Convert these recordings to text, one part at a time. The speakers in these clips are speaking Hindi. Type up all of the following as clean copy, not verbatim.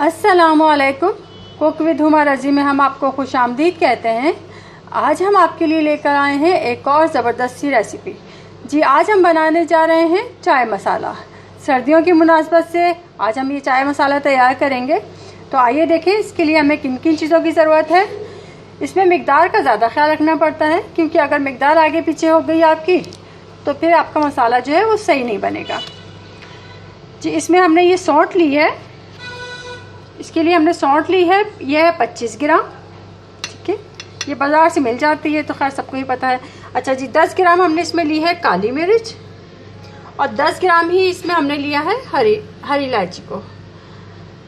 अस्सलामुअलैकुम। कुक विद हुमा रज़ी में हम आपको खुश आमदीद कहते हैं। आज हम आपके लिए लेकर आए हैं एक और ज़बरदस्त सी रेसिपी। जी, आज हम बनाने जा रहे हैं चाय मसाला। सर्दियों की मुनासबत से आज हम ये चाय मसाला तैयार करेंगे। तो आइए देखें इसके लिए हमें किन किन चीज़ों की ज़रूरत है। इसमें मिकदार का ज़्यादा ख्याल रखना पड़ता है, क्योंकि अगर मिकदार आगे पीछे हो गई आपकी तो फिर आपका मसाला जो है वो सही नहीं बनेगा। जी, इसमें हमने ये सौंठ ली है। इसके लिए हमने सौंठ ली है, यह है 25 ग्राम। ठीक है, ये बाज़ार से मिल जाती है तो खैर सबको ही पता है। अच्छा जी, 10 ग्राम हमने इसमें ली है काली मिर्च और 10 ग्राम ही इसमें हमने लिया है हरी इलायची को।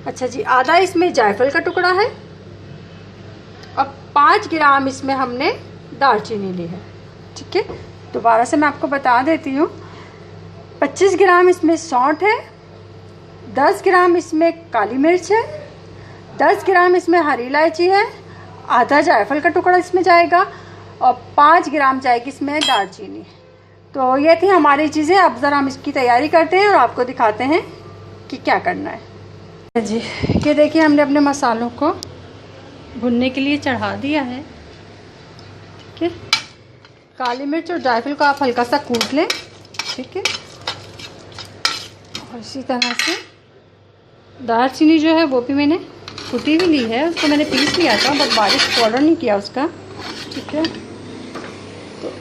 अच्छा जी, आधा इसमें जायफल का टुकड़ा है और 5 ग्राम इसमें हमने दालचीनी ली है। ठीक है, दोबारा से मैं आपको बता देती हूँ। 25 ग्राम इसमें सौंठ है, 10 ग्राम इसमें काली मिर्च है, 10 ग्राम इसमें हरी इलायची है, आधा जायफल का टुकड़ा इसमें जाएगा और 5 ग्राम जाएगी इसमें दालचीनी। तो ये थी हमारी चीज़ें। अब ज़रा हम इसकी तैयारी करते हैं और आपको दिखाते हैं कि क्या करना है। जी, ये देखिए हमने अपने मसालों को भुनने के लिए चढ़ा दिया है। ठीक है, काली मिर्च और जायफल को आप हल्का सा कूट लें। ठीक है, और इसी तरह से दालचीनी जो है वो भी मैंने कुटी हुई ली है, उसको मैंने पीस लिया था, बट बारीक पाउडर नहीं किया उसका। ठीक है, तो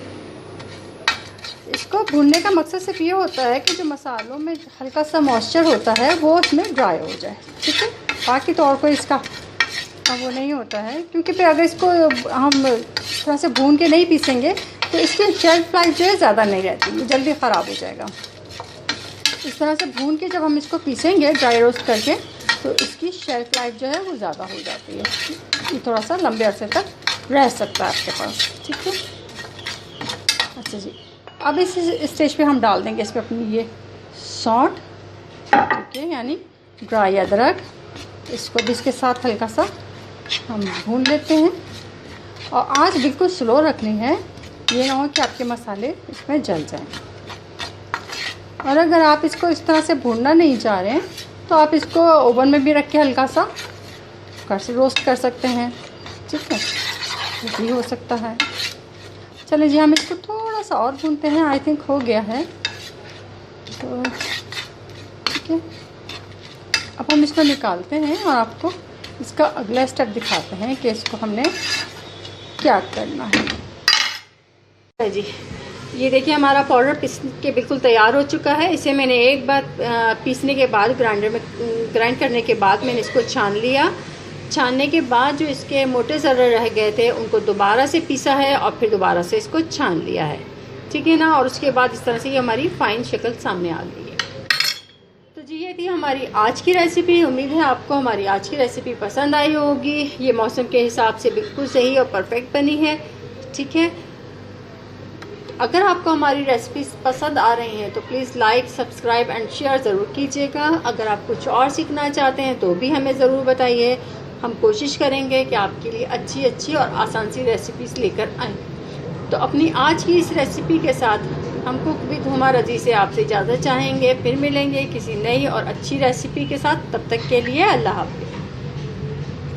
इसको भूनने का मकसद सिर्फ ये होता है कि जो मसालों में हल्का सा मॉइस्चर होता है वो उसमें ड्राई हो जाए। ठीक है, बाकी तो और कोई इसका वो नहीं होता है, क्योंकि फिर अगर इसको हम थोड़ा से भून के नहीं पीसेंगे तो इसकी शेल्फ लाइफ जो है ज़्यादा नहीं रहती, ये जल्दी ख़राब हो जाएगा। इस तरह से भून के जब हम इसको पीसेंगे ड्राई रोस्ट करके तो इसकी शेल्फ लाइफ जो है वो ज़्यादा हो जाती है। ये थोड़ा सा लंबे अरसे तक रह सकता है आपके पास। ठीक है, अच्छा जी, अब इस स्टेज पे हम डाल देंगे इस पर अपनी ये सौंठ। ठीक है, यानी ड्राई अदरक। इसको भी इसके साथ हल्का सा हम भून लेते हैं और आँच बिल्कुल स्लो रखनी है, ये ना हो कि आपके मसाले इसमें जल जाएं। और अगर आप इसको इस तरह से भूनना नहीं चाह रहे हैं तो आप इसको ओवन में भी रख के हल्का सा रोस्ट कर सकते हैं। ठीक है, ये भी हो सकता है। चलिए जी, हम इसको थोड़ा सा और भूनते हैं। आई थिंक हो गया है। तो ठीक है, अब हम इसको निकालते हैं और आपको इसका अगला स्टेप दिखाते हैं कि इसको हमने क्या करना है। जी, ये देखिए हमारा पाउडर पीस के बिल्कुल तैयार हो चुका है। इसे मैंने एक बार पीसने के बाद ग्राइंडर में ग्राइंड करने के बाद मैंने इसको छान लिया। छानने के बाद जो इसके मोटे ज़र्रे रह गए थे उनको दोबारा से पीसा है और फिर दोबारा से इसको छान लिया है। ठीक है ना, और उसके बाद इस तरह से ये हमारी फ़ाइन शक्ल सामने आ गई है। तो जी, ये थी हमारी आज की रेसिपी। उम्मीद है आपको हमारी आज की रेसिपी पसंद आई होगी। ये मौसम के हिसाब से बिल्कुल सही और परफेक्ट बनी है। ठीक है, अगर आपको हमारी रेसिपीज़ पसंद आ रही हैं तो please like, subscribe and share ज़रूर कीजिएगा। अगर आप कुछ और सीखना चाहते हैं तो भी हमें ज़रूर बताइए। हम कोशिश करेंगे कि आपके लिए अच्छी और आसान सी रेसिपीज़ लेकर आएँ। तो अपनी आज की इस रेसिपी के साथ हम कुक विद हुमा रज़ी से आपसे इजाज़त चाहेंगे। फिर मिलेंगे किसी नई और अच्छी रेसिपी के साथ। तब तक के लिए अल्लाह हाफ़िज़।